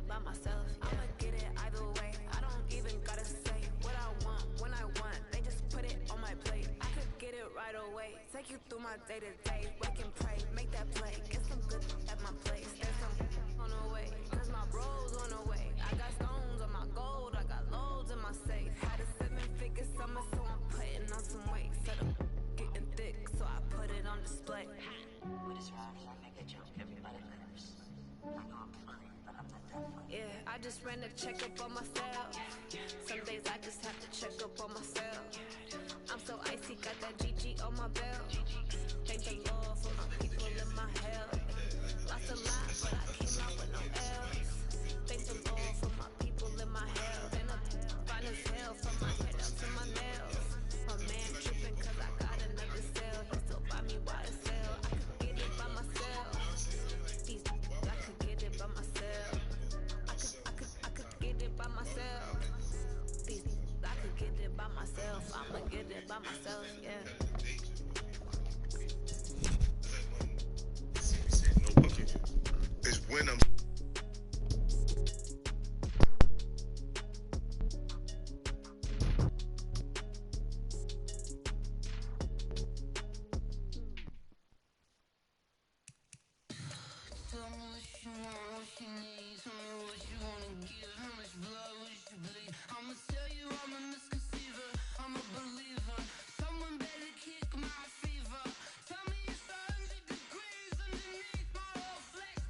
by myself. I'ma get it either way. I don't even gotta say what I want when I want. They just put it on my plate. I could get it right away. Take you through my day to day. Wake and pray, make that play. Get some good at my place. There's some on the way, cause my bros on the way. I got stones on my gold. I got loads in my safe. Had a 7-figure summer, so I'm putting on some weight. Set up getting thick, so I put it on display. We just ride for make a joke. Everybody lives. I know I'm funny, but I'm not that funny. Yeah, I just ran a checkup on myself. Some days I just have to check up on myself. I'm so icy, got that GG on my belt. Thank the Lord for my people in my hell. Lost a lot, but I came out with no L's. Thank the Lord for my people in my hell. Been up fine as hell from my head up to my nails. My man tripping cause I got another cell. He still buy me water sell. I could get it by myself. These I could get it by myself. I could get it by myself. These I could get it by myself. I'ma get it by myself, yeah. It's when I'm Tell me what you want, what you need. Tell me what you wanna give. How much blood would you bleed? I'ma tell you I'm a misconceiver. I'm a believer. Someone better kick my fever. Tell me it's 100 degrees underneath my whole flex.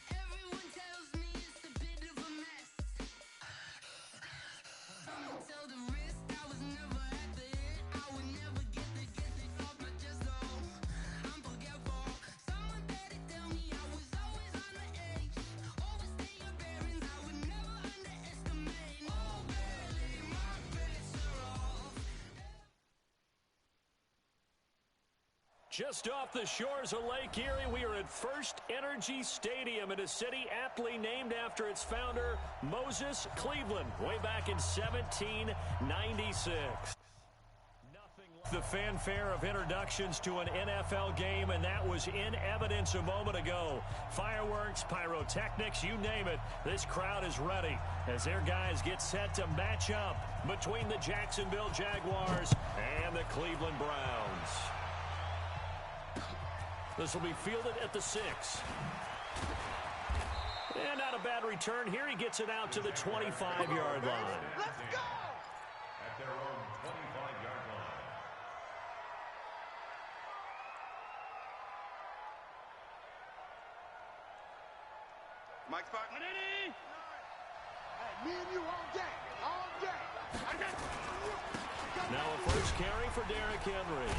Everyone tells me it's a bit of a mess. I'ma tell the risk I was never at the end. I would never get it off my chest though. I'm forgetful. Someone better tell me I was always on the edge. Overstay your bearings, I would never underestimate. Oh barely, my bets are off. Just off the shores of Lake Erie, we are at First Energy Stadium in a city aptly named after its founder, Moses Cleveland, way back in 1796. The fanfare of introductions to an NFL game, and that was in evidence a moment ago. Fireworks, pyrotechnics, you name it. This crowd is ready as their guys get set to match up between the Jacksonville Jaguars and the Cleveland Browns. This will be fielded at the 6. And not a bad return here. He gets it out to the 25-yard line. Let's go! At their own 25-yard line. Mike Spartan. Hey, me and you all day. All day. I got you. Now a first carry for Derrick Henry.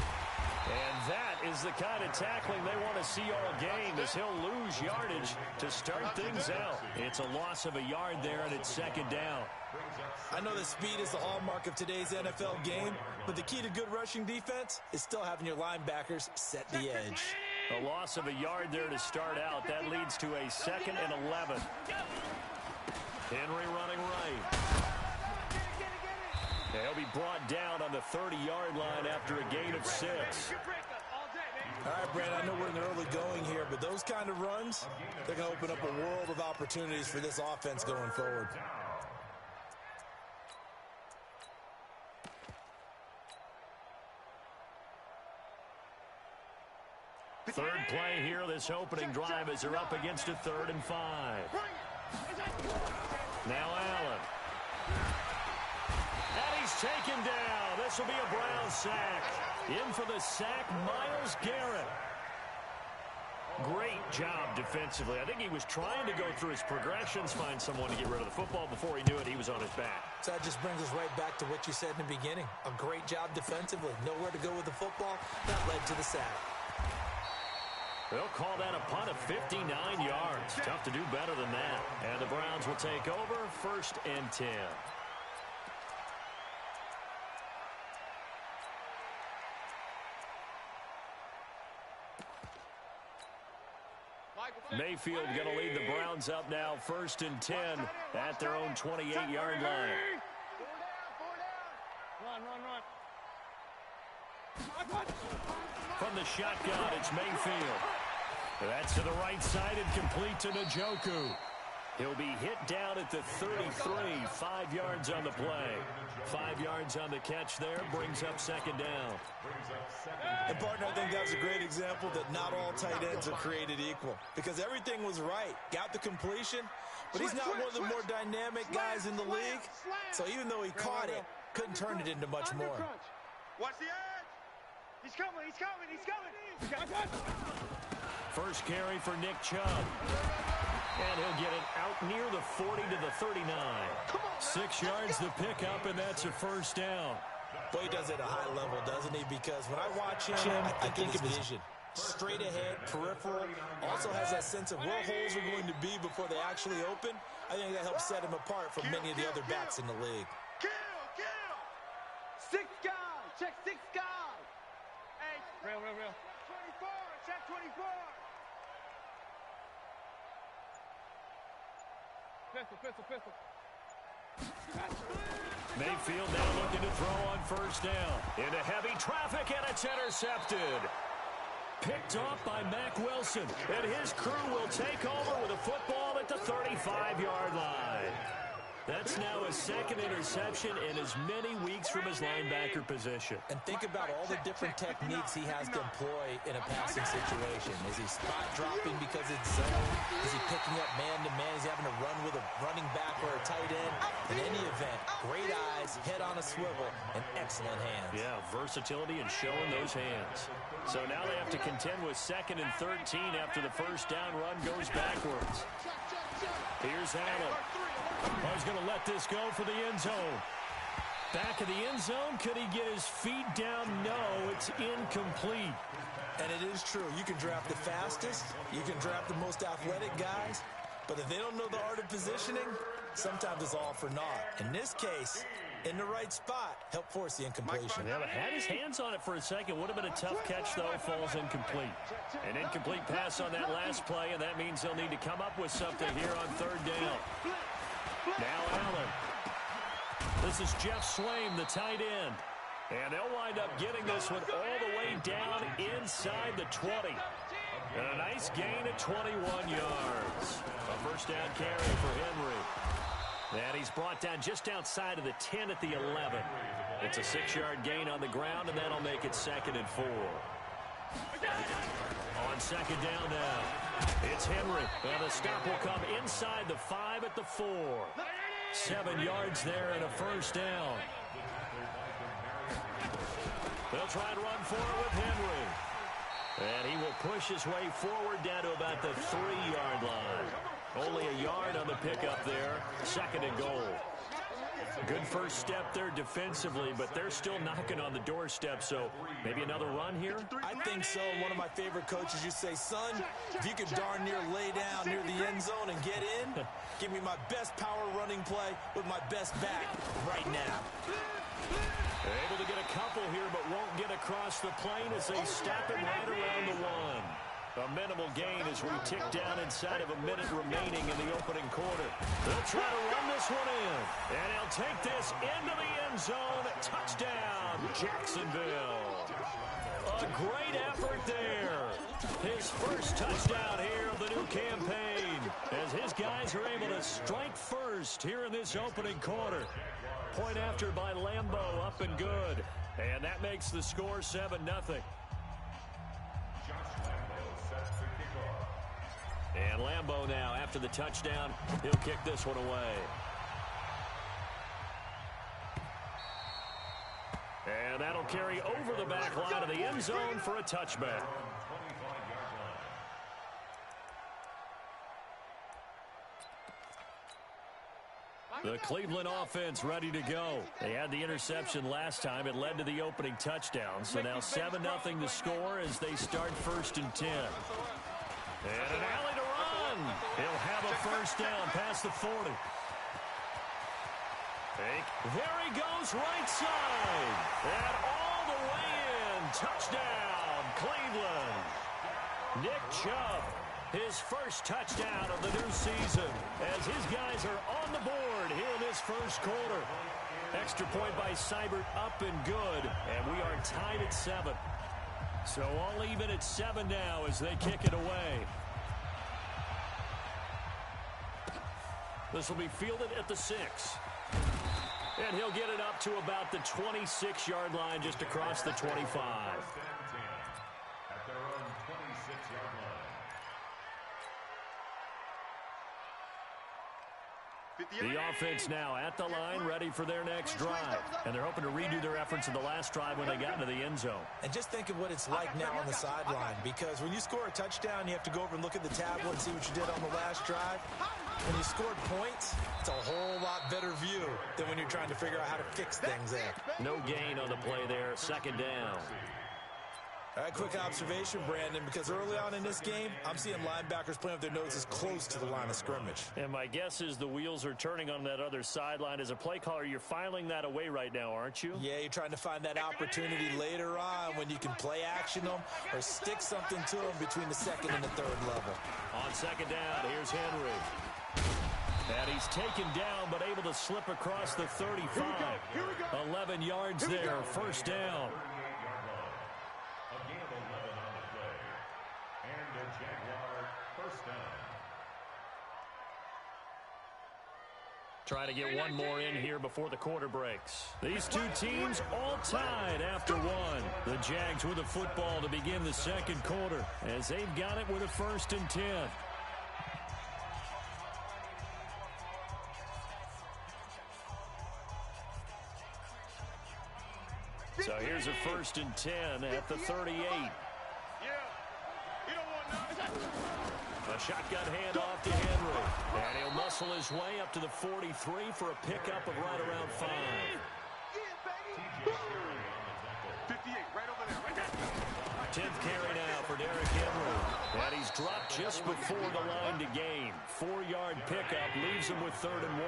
And that is the kind of tackling they want to see all game, as he'll lose yardage to start things out. It's a loss of a yard there, and it's second down. I know that speed is the hallmark of today's NFL game, but the key to good rushing defense is still having your linebackers set the edge. A loss of a yard there to start out. That leads to a 2nd and 11. Henry running right. He'll be brought down on the 30-yard line after a gain of 6. All right, Brandon, I know we're in the early going here, but those kind of runs, they're going to open up a world of opportunities for this offense going forward. Third play here, this opening drive, as they're up against a 3rd and 5. Now Allen. And he's taken down. This will be a Brown sack. In for the sack, Myles Garrett. Great job defensively. I think he was trying to go through his progressions, find someone to get rid of the football. Before he knew it, he was on his back. So that just brings us right back to what you said in the beginning. A great job defensively. Nowhere to go with the football. That led to the sack. They'll call that a punt of 59 yards. Tough to do better than that. And the Browns will take over, 1st and 10. Mayfield going to lead the Browns up now, 1st and 10 at their own 28-yard line. From the shotgun, it's Mayfield. That's to the right side and complete to Njoku. He'll be hit down at the 33, 5 yards on the play. 5 yards on the catch there, brings up second down. And, partner, I think that was a great example that not all tight ends are created equal because everything was right. Got the completion, but he's not one of the more dynamic guys in the league. So even though he caught it, couldn't turn it into much more. Watch the edge. He's coming, he's coming, he's coming. First carry for Nick Chubb. And he'll get it out near the 40 to the 39. 6 yards the pickup, and that's a first down. Boy, he does it at a high level, doesn't he? Because when I watch him, I think of his vision. Straight ahead, peripheral. Also has that sense of where holes are going to be before they actually open. I think that helps set him apart from many of the other backs in the league. Kill! 6 guys! Check 6 guys! Hey, real. 24! Check 24! Pistol. Mayfield now looking to throw on first down. Into heavy traffic, and it's intercepted. Picked off by Mack Wilson. And his crew will take over with a football at the 35-yard line. That's now his second interception in as many weeks from his linebacker position. And think about all the different techniques he has to employ in a passing situation. Is he spot dropping because it's zone? Is he picking up man-to-man? Is he having to run with a running back or a tight end? In any event, great eyes, head on a swivel, and excellent hands. Yeah, versatility and showing those hands. So now they have to contend with 2nd and 13 after the first down run goes backwards. Here's Allen. He's going to let this go for the end zone. Back of the end zone. Could he get his feet down? No, it's incomplete. And it is true. You can draft the fastest. You can draft the most athletic guys. But if they don't know the art of positioning, sometimes it's all for naught. In this case, in the right spot, help force the incompletion. Yeah, but had his hands on it for a second. Would have been a tough catch, though. Falls incomplete. An incomplete pass on that last play, and that means they'll need to come up with something here on third down. Now Allen. This is Jeff Swaim, the tight end. And they'll wind up getting this one all the way down inside the 20. And a nice gain at 21 yards. A first down carry for Henry. And he's brought down just outside of the 10 at the 11. It's a 6-yard gain on the ground, and that'll make it 2nd and 4. On second down now, it's Henry. And the stop will come inside the 5 at the 4. 7 yards there and a first down. They'll try and run for it with Henry. And he will push his way forward down to about the 3-yard line. Only a yard on the pickup there. 2nd and goal. Good first step there defensively, but they're still knocking on the doorstep, so maybe another run here? I think so. One of my favorite coaches, you say, son, if you could darn near lay down near the end zone and get in, give me my best power running play with my best back right now. Able to get a couple here, but won't get across the plane as they stop it right around the 1. A minimal gain as we tick down inside of a minute remaining in the opening quarter. They'll try to run this one in. And he'll take this into the end zone. Touchdown, Jacksonville. A great effort there. His first touchdown here of the new campaign as his guys are able to strike first here in this opening quarter. Point after by Lambeau, up and good. And that makes the score 7-0. And Lambeau now, after the touchdown, he'll kick this one away. And that'll carry over the back line of the end zone for a touchback. The Cleveland offense ready to go. They had the interception last time. It led to the opening touchdown. So now 7-0 to score as they start 1st and 10. And an alley to run. He'll have a first down past the 40. Fake. There he goes, right side. And all the way in. Touchdown, Cleveland. Nick Chubb, his first touchdown of the new season as his guys are on the board here in this first quarter. Extra point by Seibert, up and good. And we are tied at 7. So all even at 7 now as they kick it away. This will be fielded at the 6. And he'll get it up to about the 26-yard line, just across the 25. At their own 26-yard line. The offense now at the line, ready for their next drive. And they're hoping to redo their efforts in the last drive when they got into the end zone. And just think of what it's like now on the sideline, because when you score a touchdown, you have to go over and look at the tablet and see what you did on the last drive. When you scored points, it's a whole lot better view than when you're trying to figure out how to fix things there. No gain on the play there, second down. All right, quick observation, Brandon, because early on in this game, I'm seeing linebackers playing with their noses close to the line of scrimmage. And my guess is the wheels are turning on that other sideline. As a play caller, you're filing that away right now, aren't you? Yeah, you're trying to find that opportunity later on when you can play action them or stick something to them between the second and the third level. On second down, here's Henry. And he's taken down, but able to slip across the 35. 11 yards there, first down. Trying to get one more in here before the quarter breaks. These two teams all tied after one. The Jags with the football to begin the second quarter as they've got it with a 1st and 10. So here's a 1st and 10 at the 38. A shotgun handoff to Henry. And he'll muscle his way up to the 43 for a pickup of right around 5. 10th carry now for Derrick Henry. And he's dropped just before the line to gain. 4-yard pickup leaves him with 3rd and 1.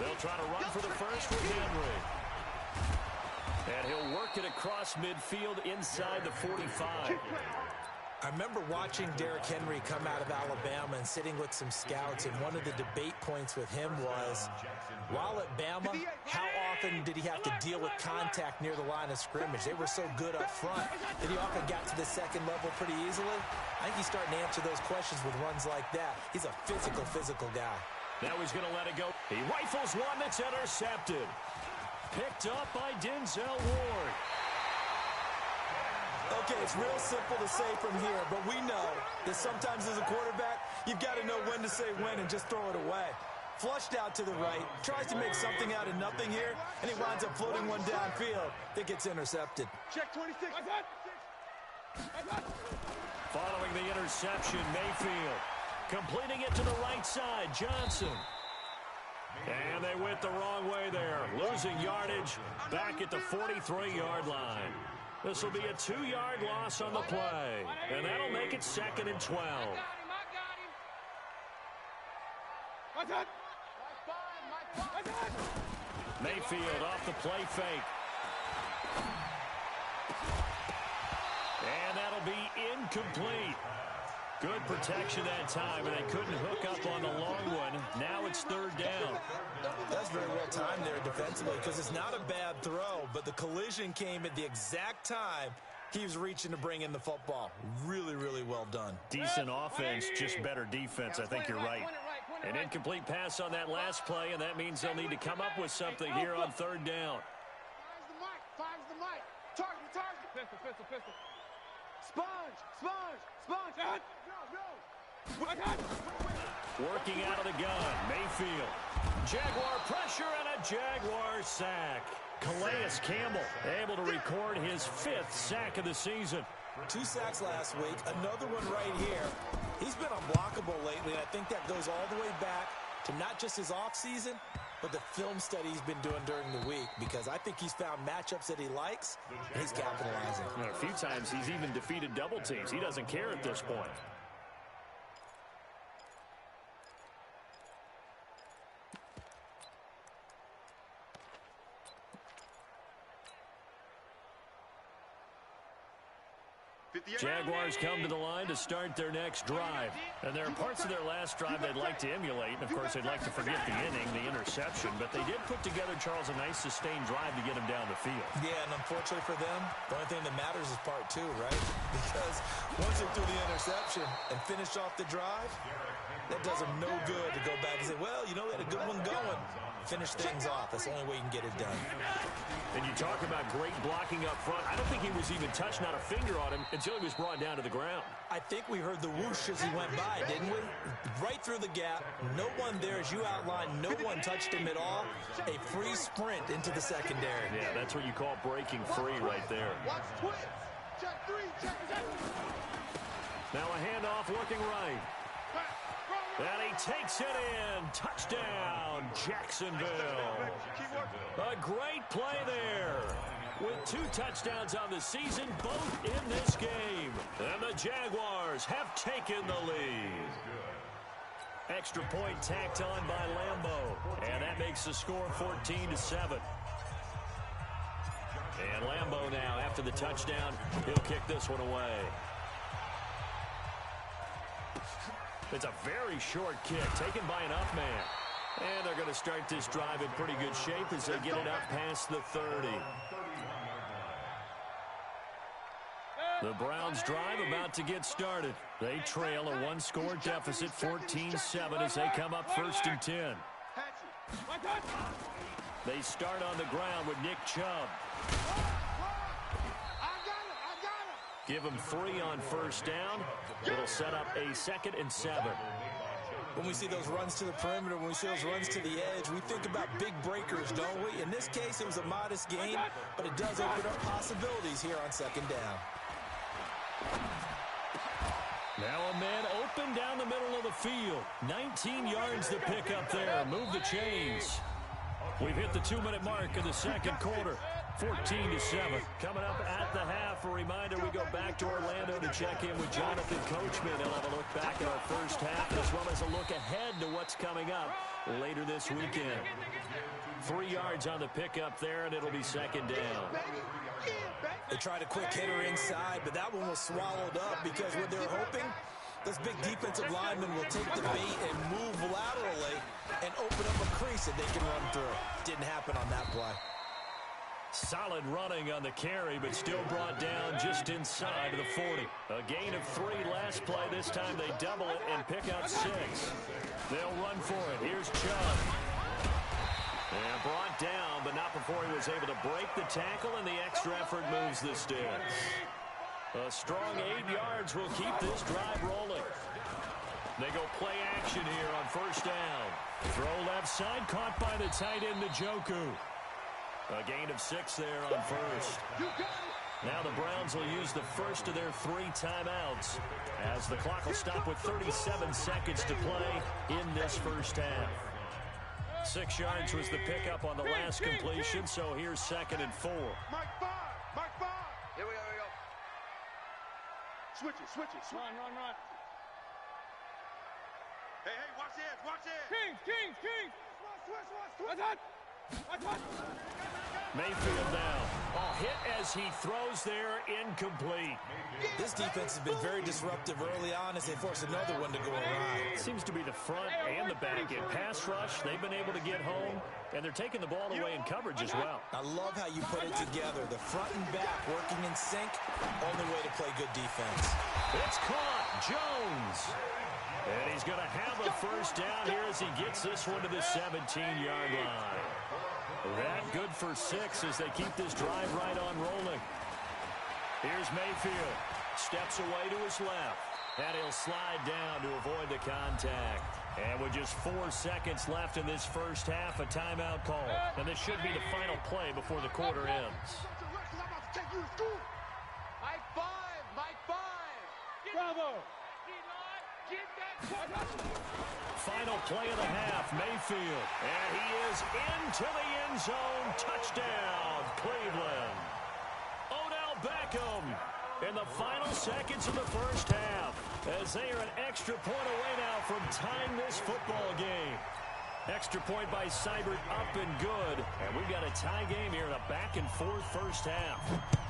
They'll try to run for the first with Henry. And he'll work it across midfield inside the 45. I remember watching Derrick Henry come out of Alabama and sitting with some scouts, and one of the debate points with him was, while at Bama, how often did he have to deal with contact near the line of scrimmage? They were so good up front that he often got to the second level pretty easily. I think he's starting to answer those questions with runs like that. He's a physical guy. Now he's going to let it go. He rifles one that's intercepted. Picked up by Denzel Ward. Okay, it's real simple to say from here, but we know that sometimes as a quarterback, you've got to know when to say when and just throw it away. Flushed out to the right, tries to make something out of nothing here, and he winds up floating one downfield that gets intercepted. Check 26. Following the interception, Mayfield completing it to the right side, Johnson. And they went the wrong way there, losing yardage back at the 43-yard line. This will be a 2-yard loss on the play, and that'll make it 2nd and 12. Mayfield off the play fake. And that'll be incomplete. Good protection that time, and they couldn't hook up on the long one. Now it's 3rd down. That's very well timed there defensively, because it's not a bad throw, but the collision came at the exact time he was reaching to bring in the football. Really well done. Decent offense, just better defense. I think you're right. An incomplete pass on that last play, and that means they'll need to come up with something here on 3rd down. Fires the mic. Target. Pistol. Sponge. Working out of the gun, Mayfield. Jaguar pressure and a Jaguar sack. Calais Campbell able to record his 5th sack of the season. 2 sacks last week, another one right here. He's been unblockable lately, and I think that goes all the way back to not just his offseason, but the film study he's been doing during the week, because I think he's found matchups that he likes, and he's capitalizing. A few times he's even defeated double teams. He doesn't care at this point. Jaguars come to the line to start their next drive. And there are parts of their last drive they'd like to emulate. And, of course, they'd like to forget the inning, the interception. But they did put together, Charles, a nice sustained drive to get him down the field. Yeah, and unfortunately for them, the only thing that matters is part 2, right? Because once it through the interception and finish off the drive, that does him no good to go back and say, well, you know, we had a good one going. Finish things off. That's the only way you can get it done. And you talk about great blocking up front. I don't think he was even touched, not a finger on him, until he was brought down to the ground. I think we heard the whoosh as he went by, didn't we? Right through the gap. No one there, as you outlined. No one touched him at all. A free sprint into the secondary. Yeah, that's what you call breaking free right there. Watch twist. Check three, check. Now a handoff looking right. And he takes it in. Touchdown, Jacksonville. A great play there. With 2 touchdowns on the season, both in this game. And the Jaguars have taken the lead. Extra point tacked on by Lambeau. And that makes the score 14-7. And Lambeau now, after the touchdown, he'll kick this one away. It's a very short kick taken by an up man. And they're going to start this drive in pretty good shape as they get it up past the 30. The Browns drive about to get started. They trail a 1-score deficit, 14-7, as they come up 1st and 10. They start on the ground with Nick Chubb. Give him 3 on 1st down. It'll set up a 2nd and 7. When we see those runs to the perimeter, when we see those runs to the edge, we think about big breakers, don't we? In this case, it was a modest gain, but it does open up possibilities here on 2nd down. Now a man open down the middle of the field. 19 yards to pick up there. Move the chains. We've hit the 2-minute mark in the 2nd quarter. 14-7. Coming up at the half, a reminder, we go back to Orlando to check in with Jonathan Coachman. He'll have a look back at our first half as well as a look ahead to what's coming up later this weekend. 3 yards on the pickup there, and it'll be 2nd down. They tried a quick hitter inside, but that one was swallowed up because what they're hoping, this big defensive lineman will take the bait and move laterally and open up a crease that they can run through. Didn't happen on that play. Solid running on the carry, but still brought down just inside of the 40. A gain of 3 last play. This time they double it and pick up 6. They'll run for it. Here's Chubb. And brought down, but not before he was able to break the tackle, and the extra effort moves the sticks. A strong 8 yards will keep this drive rolling. They go play action here on 1st down. Throw left side, caught by the tight end, Njoku. A gain of 6 there on 1st. Now the Browns will use the first of their 3 timeouts as the clock will stop with 37 seconds to play in this first half. 6 yards was the pickup on the last completion, so here's 2nd and 4. Mike 5. Here we go. Switch it. Run. Hey, watch this. Kings. Watch. Mayfield now. A hit as he throws there, incomplete. This defense has been very disruptive early on as they force another one to go awry. Seems to be the front and the back end. Pass rush, they've been able to get home, and they're taking the ball away in coverage as well. I love how you put it together. The front and back working in sync, only way to play good defense. It's caught. Jones. And he's going to have a 1st down here as he gets this one to the 17-yard line. That good for 6 as they keep this drive right on rolling. Here's Mayfield. Steps away to his left. And he'll slide down to avoid the contact. And with just 4 seconds left in this first half, a timeout call. And this should be the final play before the quarter ends. Mike 5. Bravo. Final play of the half, Mayfield. And he is into the end zone. Touchdown, Cleveland. Odell Beckham in the final seconds of the first half as they are an extra point away now from tying this football game. Extra point by Seibert up and good. And we've got a tie game here in a back-and-forth first half.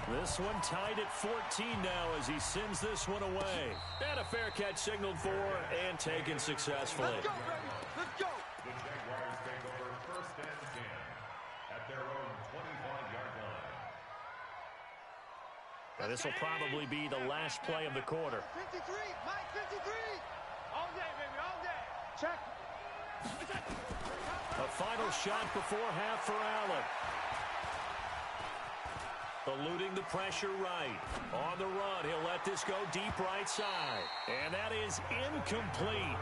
This one tied at 14 now as he sends this one away. And a fair catch signaled for and taken successfully. Let's go. The Jaguars take over 1st and 10 at their own 25-yard line. And This will probably be the last play of the quarter. 53, Mike, 53. All day, baby, all day. Check. A final shot before half for Allen. Eluding the pressure right. On the run, he'll let this go deep right side. And that is incomplete.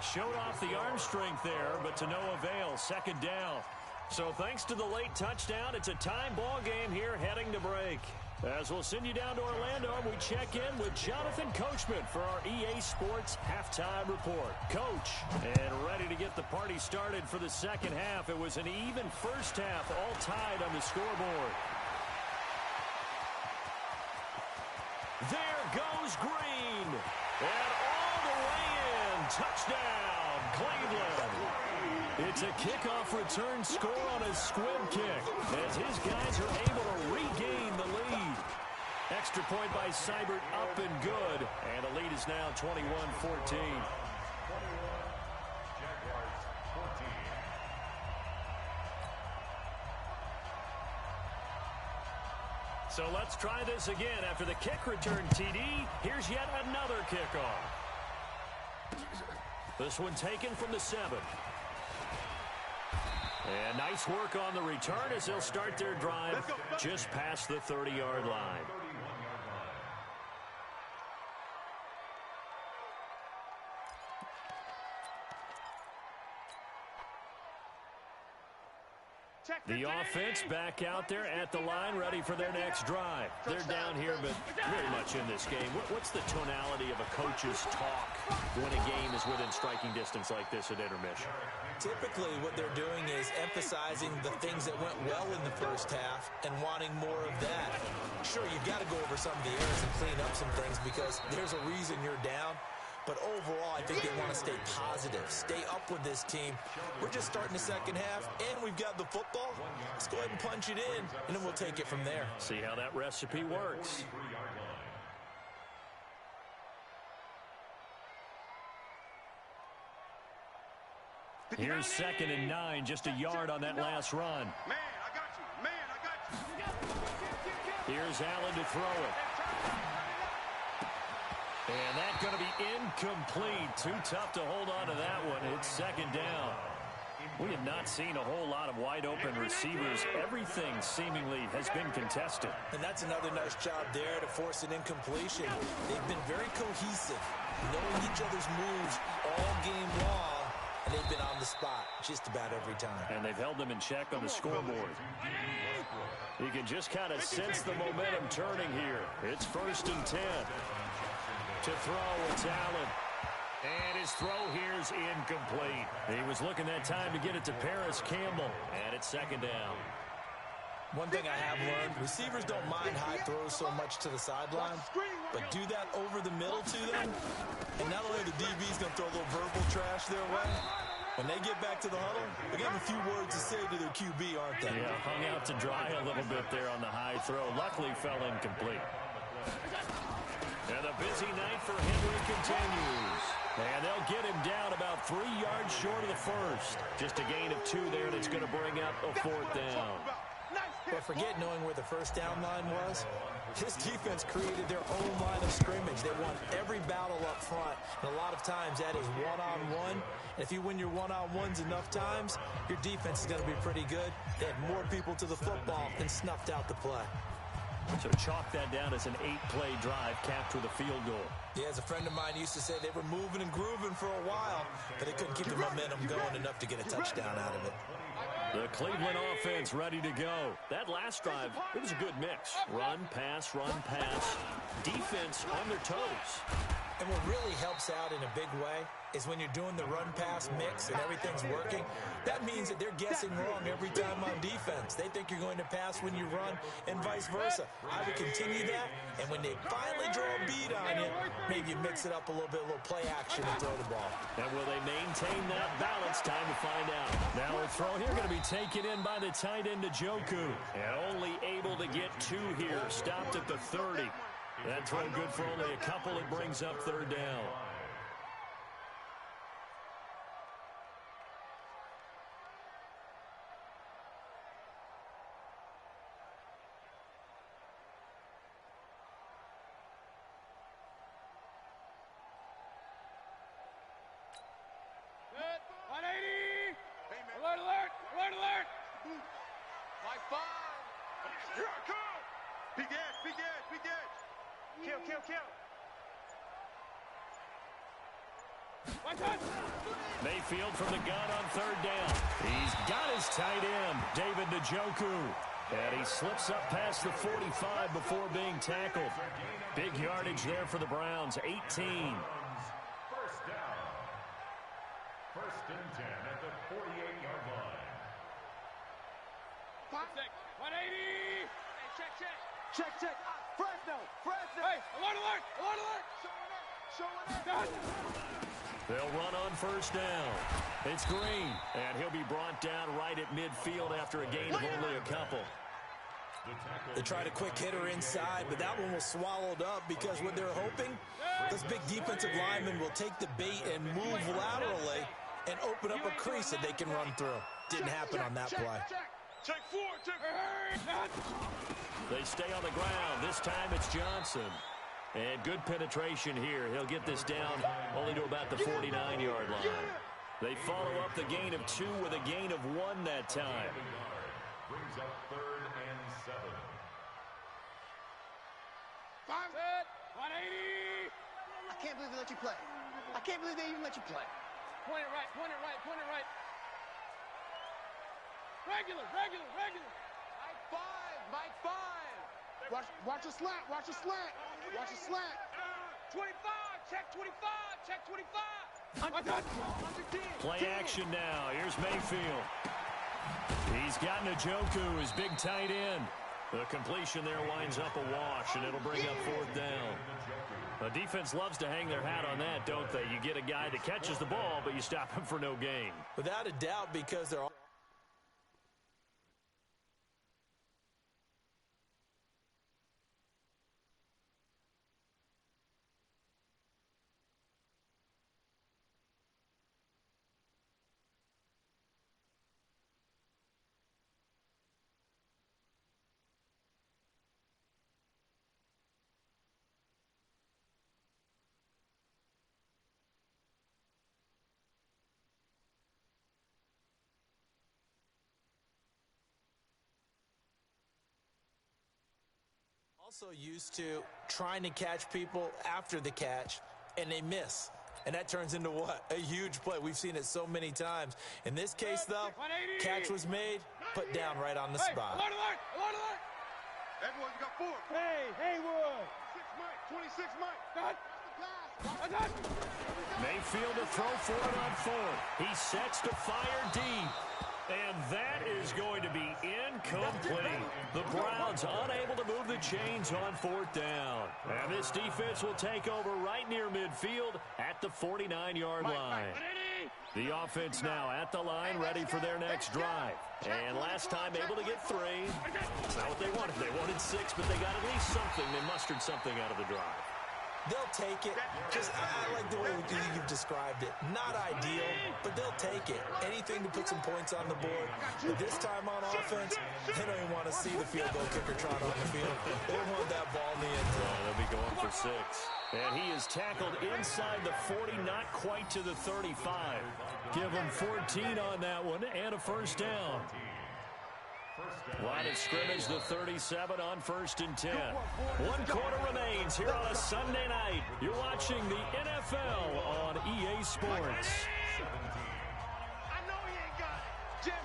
Showed off the arm strength there, but to no avail. Second down. So thanks to the late touchdown, it's a time ball game here heading to break. As we'll send you down to Orlando, we check in with Jonathan Coachman for our EA Sports Halftime Report. Coach, and ready to get the party started for the second half. It was an even first half, all tied on the scoreboard. There goes Green. And all the way in. Touchdown, Cleveland. It's a kickoff return score on a squib kick as his guys are able to regain the lead. Extra point by Seibert up and good. And the lead is now 21-14. So let's try this again. After the kick return TD, here's yet another kickoff. This one taken from the 7. And nice work on the return as they'll start their drive just past the 30-yard line. The offense back out there at the line, ready for their next drive. They're down here, but very much in this game. What's the tonality of a coach's talk when a game is within striking distance like this at intermission? Typically, what they're doing is emphasizing the things that went well in the first half and wanting more of that. Sure, you've got to go over some of the errors and clean up some things because there's a reason you're down. But overall, I think they want to stay positive, stay up with this team. We're just starting the second half, and we've got the football. Let's go ahead and punch it in, and then we'll take it from there. See how that recipe works. Here's 2nd and 9, just a yard on that last run. Man, I got you. Man, I got you. Here's Allen to throw it. And that's going to be incomplete. Too tough to hold on to that one. It's 2nd down. We have not seen a whole lot of wide-open receivers. Everything seemingly has been contested. And that's another nice job there to force an incompletion. They've been very cohesive, knowing each other's moves all game long, and they've been on the spot just about every time. And they've held them in check on the scoreboard. You can just kind of sense the momentum turning here. It's 1st and 10. To throw, it's Allen. And his throw here's incomplete. He was looking that time to get it to Paris Campbell. And it's 2nd down. One thing I have learned, receivers don't mind high throws so much to the sideline, but do that over the middle to them, and not only are the DBs going to throw a little verbal trash their way, when they get back to the huddle, they got a few words to say to their QB, aren't they? Yeah, hung out to dry a little bit there on the high throw. Luckily fell incomplete. And the busy night for Henry continues. And they'll get him down about 3 yards short of the first. Just a gain of 2 there, and it's going to bring up a 4th down. But forget knowing where the first down line was. This defense created their own line of scrimmage. They won every battle up front, and a lot of times that is one-on-one. And if you win your one-on-ones enough times, your defense is going to be pretty good. They had more people to the football and snuffed out the play. So chalk that down as an 8-play drive capped with a field goal. Yeah, as a friend of mine used to say, they were moving and grooving for a while, but they couldn't keep the momentum going enough to get a touchdown out of it. The Cleveland offense ready to go. That last drive, it was a good mix. Run, pass, defense on their toes. And what really helps out in a big way is when you're doing the run-pass mix and everything's working, that means that they're guessing wrong every time on defense. They think you're going to pass when you run and vice versa. I would continue that, and when they finally draw a beat on you, maybe you mix it up a little bit, a little play action and throw the ball. And will they maintain that balance? Time to find out. Now a throw here going to be taken in by the tight end Njoku. And only able to get 2 here. Stopped at the 30. That throw good for only a couple. It brings up 3rd down. Alert, alert! Alert, alert! Mike 5! Here I come! Big edge, big edge, big edge! Kill, kill, kill! Mayfield from the gun on third down. He's got his tight end, David Njoku. And he slips up past the 45 before being tackled. Big yardage there for the Browns, 18. First down. First and 10 at the 48-yard line. 180! Hey, check, check! Check, check! Fresno! Fresno! Hey, alert, alert! Alert, alert! Showing up! They'll run on first down. It's Green, and he'll be brought down right at midfield after a gain of only a couple. They tried a quick hitter inside, but that one was swallowed up because what they're hoping, this big defensive lineman will take the bait and move laterally and open up a crease that they can run through. Didn't happen on that play. Check 4, check. They stay on the ground. This time it's Johnson. And good penetration here. He'll get this down only to about the 49-yard line. They follow up the gain of 2 with a gain of 1 that time. Brings up 3rd and 7. 5, 180! I can't believe they let you play. I can't believe they even let you play. Point it right, point it right, point it right. Regular, regular, regular. Mike 5. Watch a slant, watch a slant. Watch a slant. 25, check 25, check 25. Play action now. Here's Mayfield. He's got Njoku, his big tight end. The completion there winds up a wash, and it'll bring up 4th down. The defense loves to hang their hat on that, don't they? You get a guy that catches the ball, but you stop him for no gain. Without a doubt, because they're all also used to trying to catch people after the catch, and they miss. And that turns into what? A huge play. We've seen it so many times. In this case, though, catch was made, put down right on the spot. Alert, alert, alert, alert. Everyone, you got 4. Hey, Haywood. 26 Mike. Mayfield to throw for it on 4th. He sets to fire deep. And that is going to be incomplete. The Browns unable to move the chains on 4th down. And this defense will take over right near midfield at the 49-yard line. The offense now at the line, ready for their next drive. And last time able to get 3. It's not what they wanted. They wanted 6, but they got at least something. They mustered something out of the drive. They'll take it. I like the way you've described it. Not ideal, but they'll take it. Anything to put some points on the board. But this time on offense, they don't even want to see the field goal kicker trot on the field. They want that ball in the end zone. They'll be going for 6. And he is tackled inside the 40, not quite to the 35. Give him 14 on that one and a first down. Line of scrimmage, the 37 on 1st and 10. 1 quarter remains here on a Sunday night. You're watching the NFL on EA Sports. I know he ain't got it. Jim.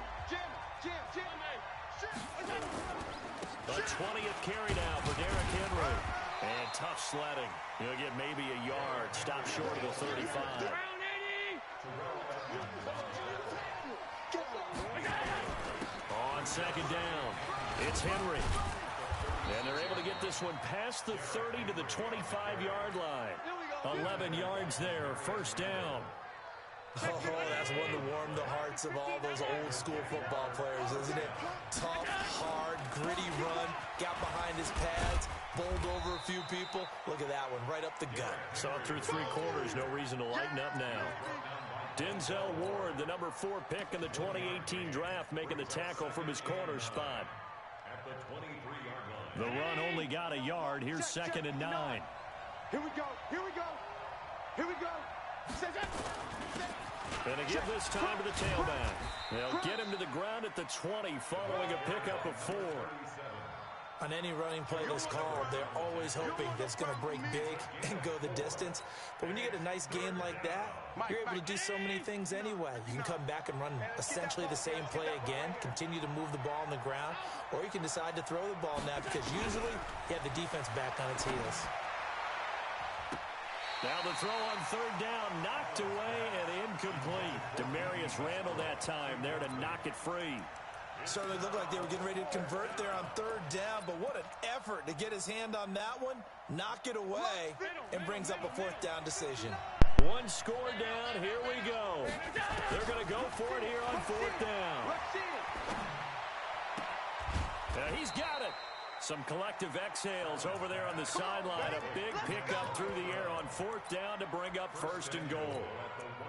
The 20th carry now for Derrick Henry. And tough sledding. He'll get maybe a yard. Stop short of the 35. On 2nd down, it's Henry. And they're able to get this one past the 30 to the 25-yard line. 11 yards there, 1st down. Oh, that's one to warm the hearts of all those old school football players, isn't it? Tough, hard, gritty run, got behind his pads, bowled over a few people. Look at that one, right up the gut. Saw it through 3 quarters, no reason to lighten up now. Denzel Ward, the number 4 pick in the 2018 draft, making the tackle from his corner spot. At the 23-yard line. The run only got a yard. Here's 2nd and 9. Here we go. And to give this time to the tailback. They'll get him to the ground at the 20 following a pickup of 4. On any running play that's called, they're always hoping that it's going to break big and go the distance. But when you get a nice game like that, you're able to do so many things anyway. You can come back and run essentially the same play again, continue to move the ball on the ground, or you can decide to throw the ball now because usually you have the defense back on its heels. Now the throw on third down, knocked away and incomplete. Demarius Randall that time there to knock it free. Certainly looked like they were getting ready to convert there on third down, but what an effort to get his hand on that one, knock it away, and brings up a fourth down decision. One score down, here we go. They're going to go for it here on fourth down. He's got it. Some collective exhales over there on the sideline. A big pickup through the air on fourth down to bring up first and goal.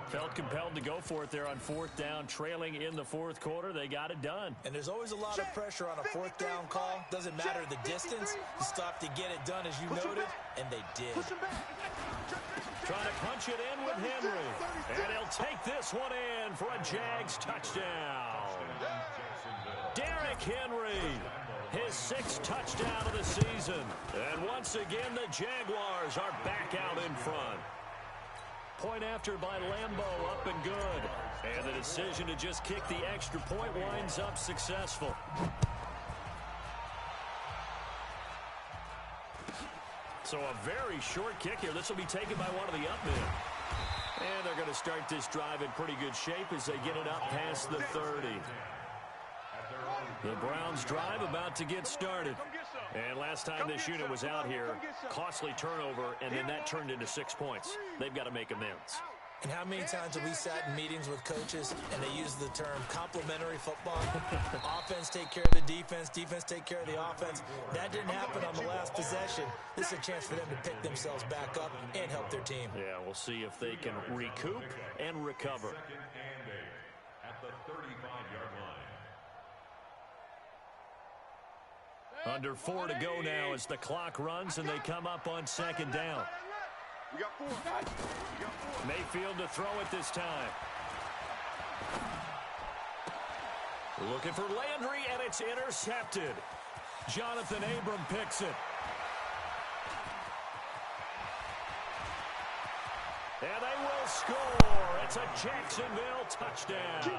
Felt compelled to go for it there on fourth down, trailing in the fourth quarter. They got it done. And there's always a lot of pressure on a fourth down call. Doesn't matter the distance. You stop to get it done, as you noted, and they did. Trying to punch it in with Henry. And he'll take this one in for a Jags touchdown. Derrick Henry, his 6th touchdown of the season. And once again, the Jaguars are back out in front. Point after by Lambeau, up and good. And the decision to just kick the extra point winds up successful. So a very short kick here. This will be taken by one of the up men. And they're going to start this drive in pretty good shape as they get it up past the 30. The Browns drive about to get started. And last time this unit was out here, costly turnover, and then that turned into 6 points. They've got to make amends. And how many times have we sat in meetings with coaches and they use the term complementary football? Offense take care of the defense, defense take care of the offense. That didn't happen on the last possession. This is a chance for them to pick themselves back up and help their team. Yeah, we'll see if they can recoup and recover. At the 35-yard line. Under 4 to go now as the clock runs and they come up on second down. We got 4. Mayfield to throw it this time. Looking for Landry, and it's intercepted. Jonathan Abram picks it. And they will score. It's a Jacksonville touchdown.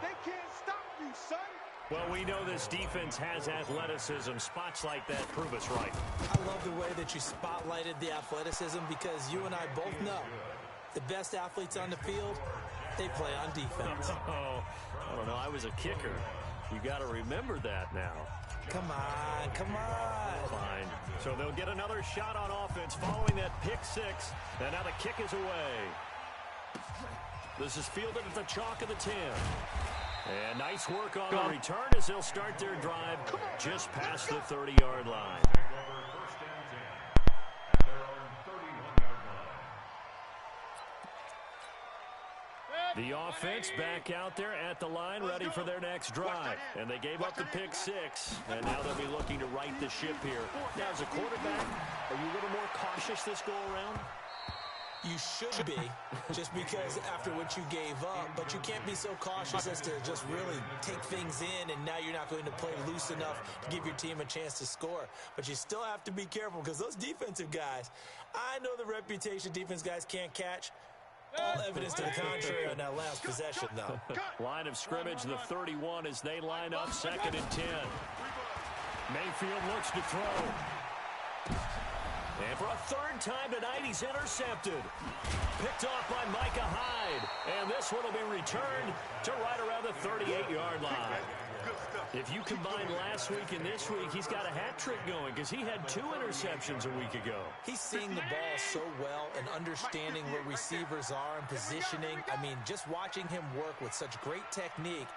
They can't stop you, son. Well, we know this defense has athleticism. Spots like that prove us right. I love the way that you spotlighted the athleticism because you and I both know the best athletes on the field, they play on defense. Oh, I don't know. I was a kicker. You got to remember that now. Come on, come on. Fine. So they'll get another shot on offense following that pick 6. And now the kick is away. This is fielded at the chalk of the 10. And nice work on the return as they'll start their drive just past the 30-yard line. First down 10 at their own 31-yard line. The offense back out there at the line, ready for their next drive. And they gave up the pick 6, and now they'll be looking to right the ship here. Now, as a quarterback, are you a little more cautious this go-around? You should be, just because after what you gave up, but you can't be so cautious as to just really take things in, and now you're not going to play loose enough to give your team a chance to score. But you still have to be careful because those defensive guys, I know the reputation defense guys can't catch. All evidence to the contrary on that last possession, though. Line of scrimmage, the 31 as they line up 2nd and 10. Mayfield looks to throw. And for a 3rd time tonight, he's intercepted. Picked off by Micah Hyde. And this one will be returned to right around the 38-yard line. If you combine last week and this week, he's got a hat trick going because he had 2 interceptions a week ago. He's seeing the ball so well and understanding where receivers are and positioning. I mean, just watching him work with such great technique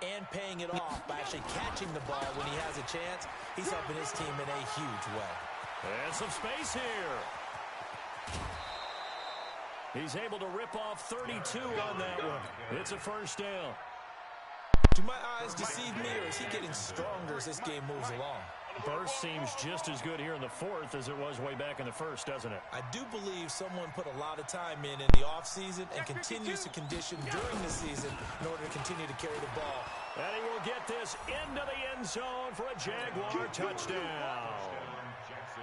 and paying it off by actually catching the ball when he has a chance, he's helping his team in a huge way. And some space here. He's able to rip off 32 on that one. It's a first down. Do my eyes deceive me, or is he getting stronger as this game moves along? Burst seems just as good here in the fourth as it was way back in the first, doesn't it? I do believe someone put a lot of time in the offseason and continues to condition during the season in order to continue to carry the ball. And he will get this into the end zone for a Jaguar touchdown.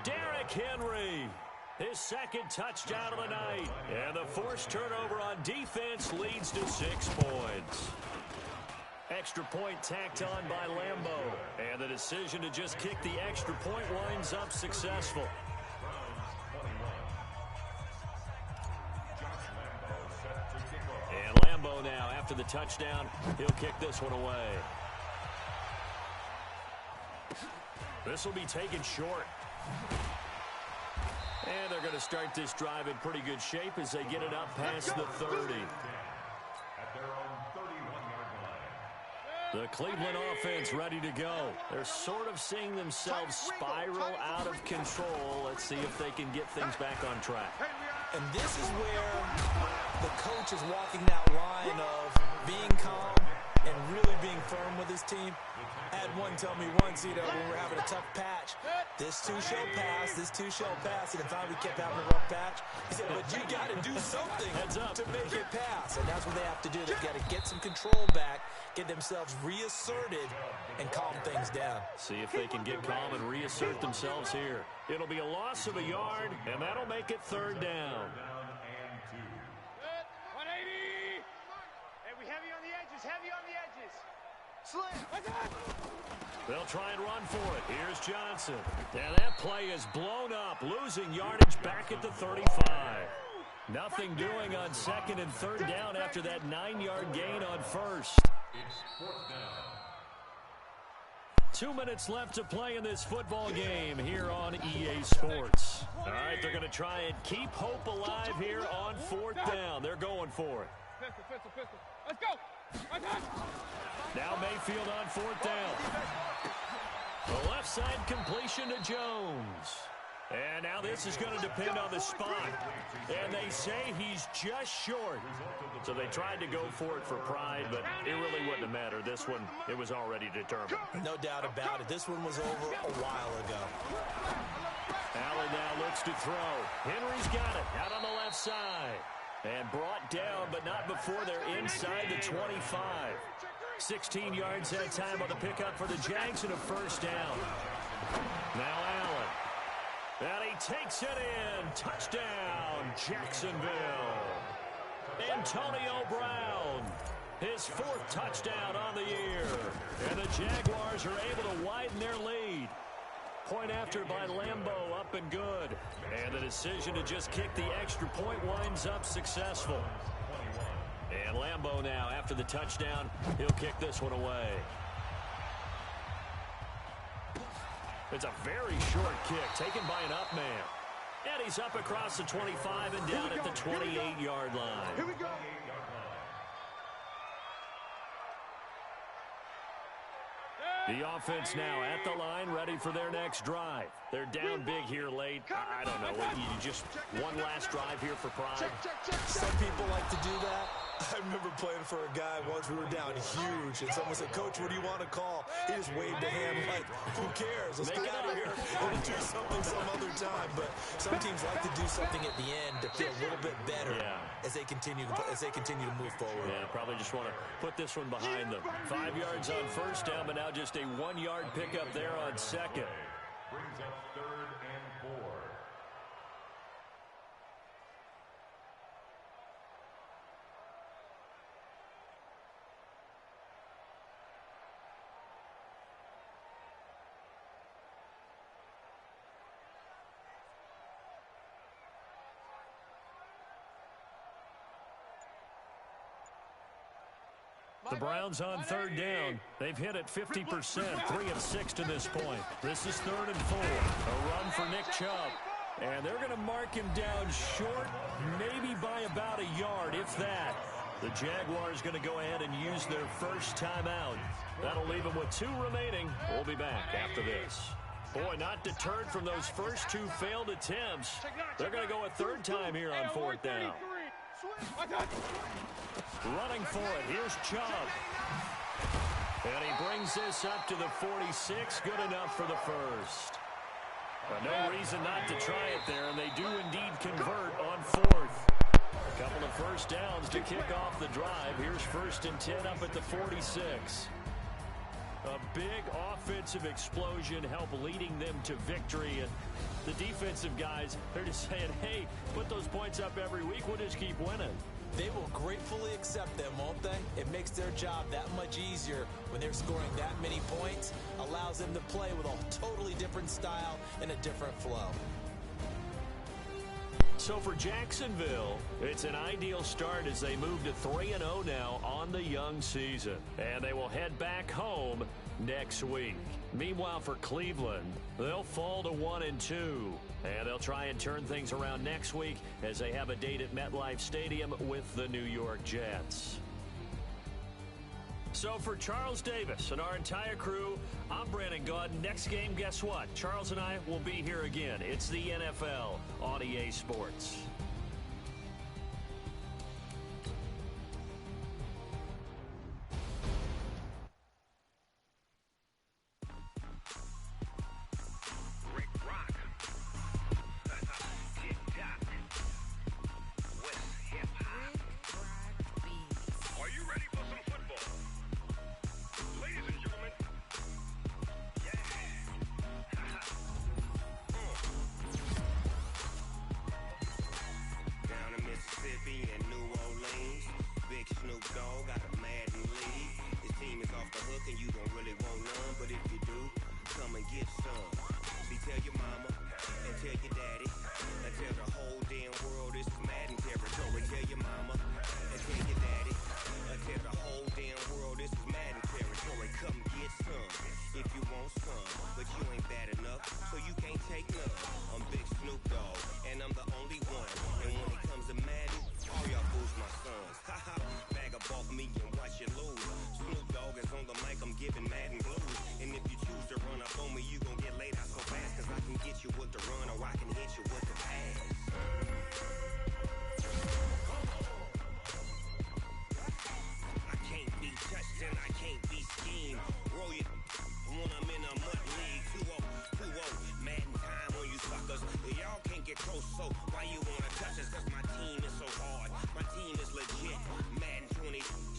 Derrick Henry, his second touchdown of the night. And the forced turnover on defense leads to 6 points. Extra point tacked on by Lambo. And the decision to just kick the extra point winds up successful. And Lambo now, after the touchdown, he'll kick this one away. This will be taken short. And they're going to start this drive in pretty good shape as they get it up past the 30. The Cleveland offense ready to go. They're sort of seeing themselves spiral out of control. Let's see if they can get things back on track. And this is where the coach is walking that line of being calm and really being firm with his team. I had one tell me once, when we're having a tough patch, this too shall pass, this too shall pass. And if we kept having a rough patch, he said, but you got to do something to make it pass. And that's what they have to do. They've got to get some control back, get themselves reasserted, and calm things down. See if they can get calm and reassert themselves here. It'll be a loss of a yard, and that'll make it 3rd down. 180. Hey, we heavy on the edges, heavy on the edges. They'll try and run for it. Here's Johnson. And that play is blown up, losing yardage back at the 35. Nothing doing on 2nd and 3rd down after that 9-yard gain on 1st. It's 4th down. 2 minutes left to play in this football game here on EA Sports. All right, they're going to try and keep hope alive here on 4th down. They're going for it. Pistol. Let's go. Now Mayfield on 4th down. The left side completion to Jones. And now this is going to depend on the spot. And they say he's just short. So they tried to go for it for pride, but it really wouldn't have mattered. This one, it was already determined. No doubt about it. This one was over a while ago. Allen now looks to throw. Henry's got it out on the left side. And brought down, but not before they're inside the 25. 16 yards that time on the pickup for the Jags and a 1st down. Now Allen. And he takes it in. Touchdown, Jacksonville. Antonio Brown, his 4th touchdown on the year. And the Jaguars are able to widen their lead. Point after by Lambo, up and good. And the decision to just kick the extra point winds up successful. And Lambo now, after the touchdown, he'll kick this one away. It's a very short kick taken by an up man. And he's up across the 25 and down at the 28-yard line. Here we go. The offense now at the line, ready for their next drive. They're down big here late. I don't know. You just one last drive here for pride. Some people like to do that. I remember playing for a guy once. We were down huge, and someone said, Coach, what do you want to call? He just waved a hand like, who cares? Let's get out of here. We'll do something some other time. But some teams like to do something at the end to feel a little bit better as they continue to move forward. Yeah, probably just want to put this one behind them. 5 yards on 1st down, but now just a 1-yard pickup there on 2nd. Brings up 3rd and 4. The Browns on 3rd down. They've hit it 50%, 3 of 6 to this point. This is 3rd and 4. A run for Nick Chubb. And they're going to mark him down short, maybe by about a yard, if that. The Jaguars going to go ahead and use their first timeout. That'll leave them with 2 remaining. We'll be back after this. Boy, not deterred from those first 2 failed attempts. They're going to go a 3rd time here on 4th down. Running for it. Here's Chubb. And he brings this up to the 46. Good enough for the first. No reason not to try it there, and they do indeed convert on fourth. A couple of first downs to kick off the drive. Here's 1st and 10 up at the 46. A big offensive explosion help leading them to victory. And the defensive guys, they're just saying, hey, put those points up every week. We'll just keep winning. They will gratefully accept them, won't they? It makes their job that much easier when they're scoring that many points. Allows them to play with a totally different style and a different flow. So for Jacksonville, it's an ideal start as they move to 3-0 now on the young season. And they will head back home next week. Meanwhile, for Cleveland, they'll fall to 1-2. And they'll try and turn things around next week as they have a date at MetLife Stadium with the New York Jets. So for Charles Davis and our entire crew, I'm Brandon Gaudin. Next game, guess what? Charles and I will be here again. It's the NFL on EA Sports. So why you wanna touch us? Cause my team is so hard. My team is legit. Madden 20.